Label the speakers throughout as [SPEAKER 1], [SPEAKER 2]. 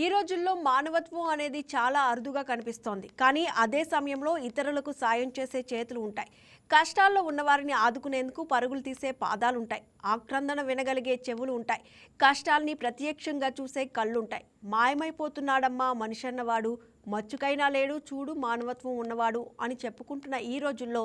[SPEAKER 1] ఈ రోజుల్లో మానవత్వం అనేది చాలా అరుదుగా కనిపిస్తోంది. కానీ అదే సమయంలో ఇతరులకు సాయం చేసే చేతులు ఉంటాయి. కష్టాల్లో ఉన్నవారిని ఆదుకునేందుకు పరుగులు తీసే పాదాలుంటాయి. ఆక్రందన వినగలిగే చెవులు ఉంటాయి. కష్టాల్ని ప్రత్యక్షంగా చూసే కళ్ళుంటాయి. మాయమైపోతున్నాడమ్మా మనిషి అన్నవాడు, మచ్చుకైనా లేడు చూడు మానవత్వం ఉన్నవాడు అని చెప్పుకుంటున్న ఈ రోజుల్లో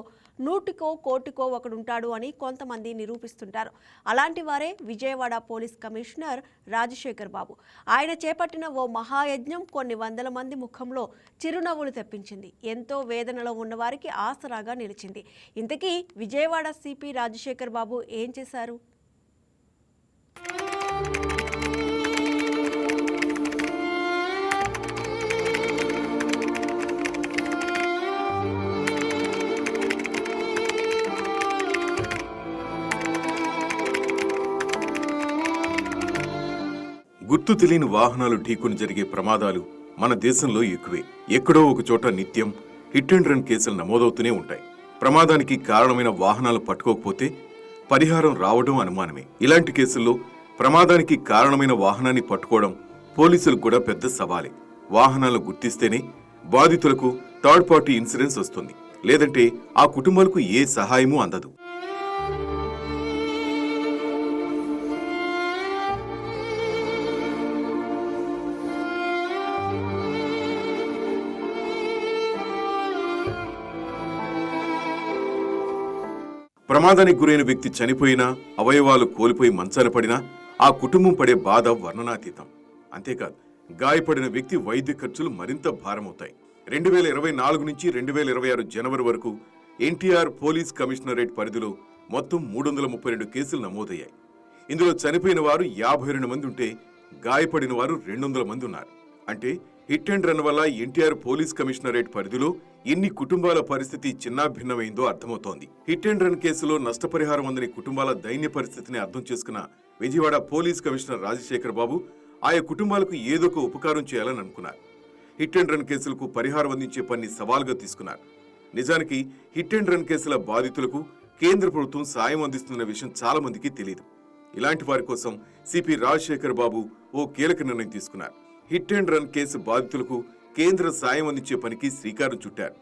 [SPEAKER 1] నూటికో కోటికో ఒకడుంటాడు అని కొంతమంది నిరూపిస్తుంటారు. అలాంటి వారే విజయవాడ పోలీస్ కమిషనర్ రాజశేఖర్ బాబు. ఆయన చేపట్టిన ఓ మహాయజ్ఞం కొన్ని వందల మంది ముఖంలో చిరునవ్వులు తెప్పించింది. ఎంతో వేదనలో ఉన్నవారికి ఆసరాగా నిలిచింది. ఇంతకీ విజయవాడ సిపి రాజశేఖర్ బాబు ఏం చేశారు?
[SPEAKER 2] గుర్తు తెలియని వాహనాలు ఢీకొని జరిగే ప్రమాదాలు మన దేశంలో ఎక్కువే. ఎక్కడో ఒక చోట నిత్యం హిట్ అండ్ రన్ కేసులు నమోదవుతూనే ఉంటాయి. ప్రమాదానికి కారణమైన వాహనాలు పట్టుకోకపోతే పరిహారం రావడం అనుమానమే. ఇలాంటి కేసుల్లో ప్రమాదానికి కారణమైన వాహనాన్ని పట్టుకోవడం పోలీసులకు కూడా పెద్ద సవాలే. వాహనాలు గుర్తిస్తేనే బాధితులకు థర్డ్ పార్టీ ఇన్సూరెన్స్ వస్తుంది. లేదంటే ఆ కుటుంబాలకు ఏ సహాయమూ అందదు. ప్రమాదానికి గురైన వ్యక్తి చనిపోయినా, అవయవాలు కోల్పోయి మంచాన పడినా ఆ కుటుంబం పడే బాధ వర్ణనాతీతం. అంతేకాదు, గాయపడిన వ్యక్తి వైద్య ఖర్చులు మరింత భారమవుతాయి. 2024 నుంచి 2026 జనవరి వరకు ఎన్టీఆర్ పోలీస్ కమిషనరేట్ పరిధిలో మొత్తం 332 కేసులు నమోదయ్యాయి. ఇందులో చనిపోయిన వారు 52 మంది ఉంటే గాయపడిన వారు 200 మంది ఉన్నారు. అంటే హిట్ అండ్ రన్ వల్ల ఎన్టీఆర్ పోలీస్ కమిషనరేట్ పరిధిలో ఎన్ని కుటుంబాల పరిస్థితి చిన్నాభిన్నమైందో అర్థమవుతోంది. హిట్ అండ్ రన్ కేసులో నష్టపరిహారం అందని కుటుంబాల దైన్య పరిస్థితిని అర్థం చేసుకున్న విజయవాడ పోలీస్ కమిషనర్ రాజశేఖర్ బాబు ఆయా కుటుంబాలకు ఏదో ఒక ఉపకారం చేయాలని అనుకున్నారు. హిట్ అండ్ రన్ కేసులకు పరిహారం అందించే పని సవాల్గా తీసుకున్నారు. నిజానికి హిట్ అండ్ రన్ కేసుల బాధితులకు కేంద్ర ప్రభుత్వం సాయం అందిస్తున్న విషయం చాలా మందికి తెలియదు. ఇలాంటి వారి కోసం సిపి రాజశేఖర్ బాబు ఓ కీలక నిర్ణయం తీసుకున్నారు. హిట్ అండ్ రన్ కేసు బాధితులకు కేంద్ర సాయం అందించే పనికి శ్రీకారం చుట్టారు.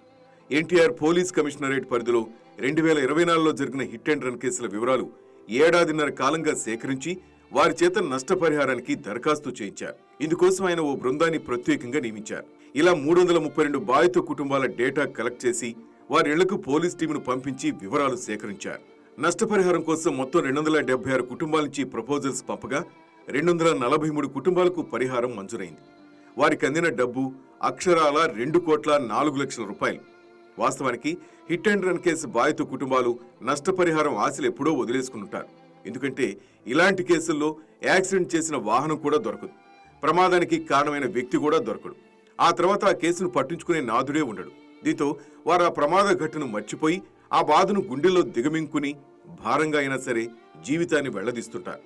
[SPEAKER 2] ఎన్టీఆర్ పోలీస్ కమిషనరేట్ పరిధిలో 2024లో జరిగిన హిట్ అండ్ రన్ కేసుల వివరాలు ఏడాదిన్నర కాలంగా సేకరించి వారి చేత నష్టపరిహారానికి దరఖాస్తు చేయించారు. ఇందుకోసం ఆయన ఓ బృందాన్ని ప్రత్యేకంగా నియమించారు. ఇలా 332 బాధిత కుటుంబాల డేటా కలెక్ట్ చేసి వారి ఇళ్లకు పోలీస్ టీమును పంపించి వివరాలు సేకరించారు. నష్టపరిహారం కోసం మొత్తం 276 కుటుంబాల నుంచి ప్రపోజల్స్ పంపగా 243 కుటుంబాలకు పరిహారం మంజూరైంది. వారికి అందిన డబ్బు అక్షరాల 2,04,00,000 రూపాయలు. వాస్తవానికి హిట్ అండ్ రన్ కేసు బాధిత కుటుంబాలు నష్టపరిహారం ఆశలు ఎప్పుడో వదిలేసుకుంటారు. ఎందుకంటే ఇలాంటి కేసుల్లో యాక్సిడెంట్ చేసిన వాహనం కూడా దొరకదు, ప్రమాదానికి కారణమైన వ్యక్తి కూడా దొరకడు. ఆ తర్వాత ఆ కేసును పట్టించుకునే నాదుడే ఉండడు. దీంతో వారు ఆ ప్రమాద ఘటనను మర్చిపోయి ఆ బాధను గుండెల్లో దిగమింగుకుని భారంగా అయినా సరే జీవితాన్ని వెళ్లదీస్తుంటారు.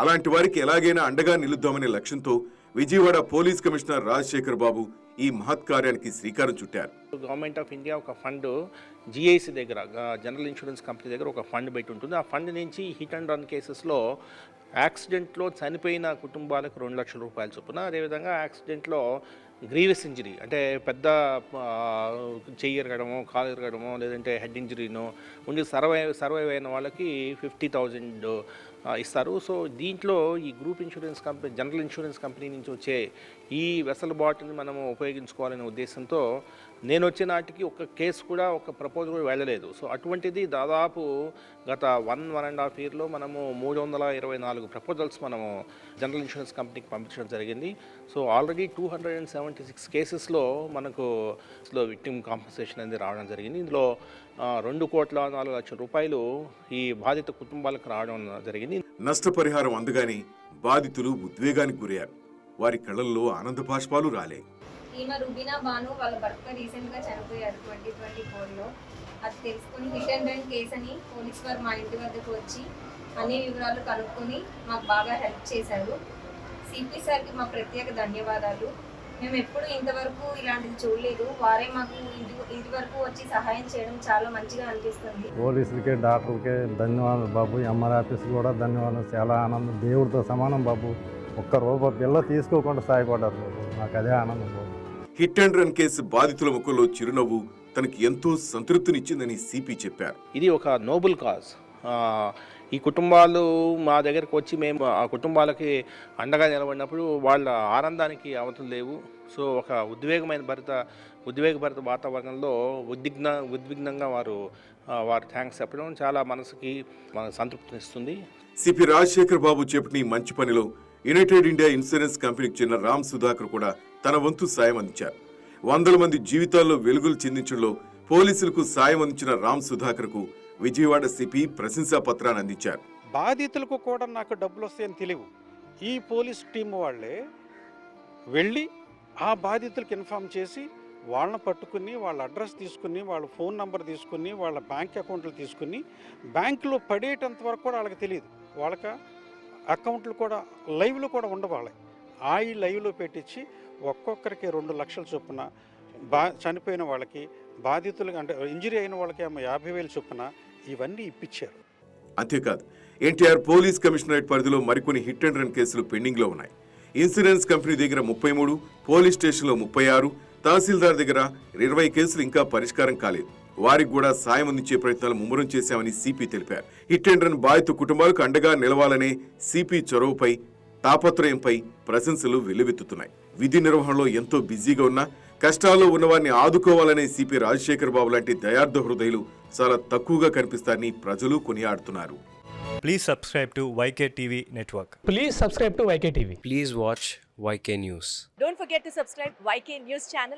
[SPEAKER 2] అలాంటి వారికి ఎలాగైనా అండగా నిలుద్దామనే లక్ష్యంతో విజయవాడ పోలీస్ కమిషనర్ రాజశేఖర్ బాబు ఈ మహత్కార్యానికి శ్రీకారం చుట్టారు.
[SPEAKER 3] గవర్నమెంట్ ఆఫ్ ఇండియా ఒక ఫండ్ జిఐసి దగ్గర, జనరల్ ఇన్సూరెన్స్ కంపెనీ దగ్గర ఒక ఫండ్ పెట్టి ఉంటుంది. ఆ ఫండ్ నుంచి హిట్ అండ్ రన్ కేసెస్లో యాక్సిడెంట్లో చనిపోయిన కుటుంబాలకు 2 లక్షల రూపాయలు చొప్పున, అదేవిధంగా యాక్సిడెంట్లో గ్రీవస్ ఇంజరీ అంటే పెద్ద చెయ్యి ఎరగడమో, కాలు ఎరగడమో, లేదంటే హెడ్ ఇంజరీనో ఉండి సర్వైవ్ అయిన వాళ్ళకి 50,000 ఇస్తారు. సో దీంట్లో ఈ group insurance company, general insurance company నుంచి వచ్చే ఈ వెసలుబాటుని మనము ఉపయోగించుకోవాలనే ఉద్దేశంతో నేను వచ్చే నాటికి ఒక కేసు కూడా, ఒక ప్రపోజల్ కూడా వెళ్ళలేదు. సో అటువంటిది దాదాపు గత 1.5 ఇయర్లో మనము 324 ప్రపోజల్స్ మనము జనరల్ ఇన్సూరెన్స్ కంపెనీకి పంపించడం జరిగింది. సో ఆల్రెడీ 276 కేసెస్లో మనకు విక్టిమ్ కాంపన్సేషన్ అనేది రావడం జరిగింది. ఇందులో 2,04,00,000 రూపాయలు ఈ బాధిత కుటుంబాలకు రావడం జరిగింది.
[SPEAKER 2] నష్టపరిహారం అందగానే బాధితులు ఉద్వేగానికి గురయ్యారు. వారి కళ్ళల్లో ఆనంద బాష్పాలు రాలే.
[SPEAKER 4] ఈమె రుబీనా బాను వాళ్ళ భర్త రీసెంట్గా చనిపోయారు 2024లో. అది తెలుసుకుని హిట్ అండ్ రన్ కేసు అని పోలీస్ వారు మా ఇంటి వద్దకు వచ్చి అన్ని వివరాలు కనుక్కొని మాకు బాగా హెల్ప్ చేశారు. సిపి సార్కి మా ప్రత్యేక ధన్యవాదాలు. మేము ఎప్పుడు ఇంతవరకు ఇలాంటిది చూడలేదు. వారే మాకు ఇది వరకు వచ్చి సహాయం చేయడం చాలా మంచిగా అనిపిస్తుంది.
[SPEAKER 5] పోలీసులకి, డాక్టర్కి ధన్యవాదాలు బాబు. ఎంఆర్ ఆఫీస్ కూడా ధన్యవాదాలు. చాలా ఆనందం, దేవుడితో సమానం బాబు. ఒక్క రూపాయి బిల్ల తీసుకోకుండా సాయపడ్డారు బాబు. నాకు అదే ఆనందం బాబు.
[SPEAKER 2] హిట్ అండ్ రన్ కేసు బాధితుల ముఖంలో చిరునవ్వు తనకి ఎంతో సంతృప్తినిచ్చిందని సిపి చెప్పారు.
[SPEAKER 3] ఇది ఒక నోబుల్ కాజ్. ఈ కుటుంబాలు మా దగ్గరకు వచ్చి మేము ఆ కుటుంబాలకి అండగా నిలబడినప్పుడు వాళ్ళ ఆనందానికి అవతులు లేవు. సో ఒక ఉద్వేగభరిత వాతావరణంలో ఉద్విగ్నంగా వారు థ్యాంక్స్ చెప్పడం చాలా మనసుకి సంతృప్తినిస్తుంది.
[SPEAKER 2] సిపి రాజశేఖర్ బాబు చేపట్టిన ఈ మంచి పనిలో యునైటెడ్ ఇండియా ఇన్సూరెన్స్ కంపెనీకి చెందిన రామ్ సుధాకర్ కూడా తన వంతు సాయం అందించారు. వందల మంది జీవితాల్లో వెలుగులు చెందించడంలో పోలీసులకు సాయం అందించిన రామ్ సుధాకర్ కు విజయవాడ సిపి ప్రశంసా పత్రాన్ని అందించారు.
[SPEAKER 6] బాధితులకు కూడా నాకు డబ్బులు వస్తాయని తెలియవు. ఈ పోలీస్ టీం వాళ్ళే వెళ్ళి ఆ బాధితులకు ఇన్ఫామ్ చేసి వాళ్ళని పట్టుకుని వాళ్ళ అడ్రస్ తీసుకుని వాళ్ళ ఫోన్ నెంబర్ తీసుకుని వాళ్ళ బ్యాంక్ అకౌంట్లు తీసుకుని బ్యాంకులో పడేటంత వరకు కూడా వాళ్ళకి తెలియదు. వాళ్ళకి అకౌంట్లు కూడా లైవ్లో కూడా ఉండవాళ్ళే. ఆ ఈ లైవ్లో పెట్టించి ఒక్కొక్కరికి 2 లక్షల చొప్పున చనిపోయిన వాళ్ళకి బాధితులకి అంటే ఇంజరీ అయిన వాళ్ళకి 50,000 చొప్పున ఇవన్నీ ఇప్పించారు.
[SPEAKER 2] అంతేకాదు ఎన్టీఆర్ పోలీస్ కమిషనరేట్ పరిధిలో మరికొన్ని హిట్ అండ్ రన్ కేసులు పెండింగ్ లో ఉన్నాయి. ఇన్సూరెన్స్ కంపెనీ దగ్గర 33, పోలీస్ స్టేషన్లో 36, తహసీల్దార్ దగ్గర 20 కేసులు ఇంకా పరిష్కారం కాలేదు. వారికి కూడా సాయం అందించే ప్రయత్నాలు ముమ్మరం చేశామని సిపి తెలిపారు. హిట్ అండ్ రన్ బాధిత కుటుంబాలకు అండగా నిలవాలనే సిపి చొరవపై తాపత్రయంపై ప్రశంసలు వెల్లువెత్తుతున్నాయి. విధి నిర్వహణలో ఎంతో బిజీగా ఉన్నా కష్టాల్లో ఉన్నవారిని ఆదుకోవాలనే సిపి రాజశేఖర్ బాబు లాంటి దయార్థ హృదయులు చాలా తక్కువగా కనిపిస్తారని ప్రజలు కొనియాడుతున్నారు.
[SPEAKER 7] Please subscribe to YK TV Network.
[SPEAKER 8] Please subscribe to YK TV.
[SPEAKER 9] Please watch YK News.
[SPEAKER 10] Don't forget to subscribe YK News channel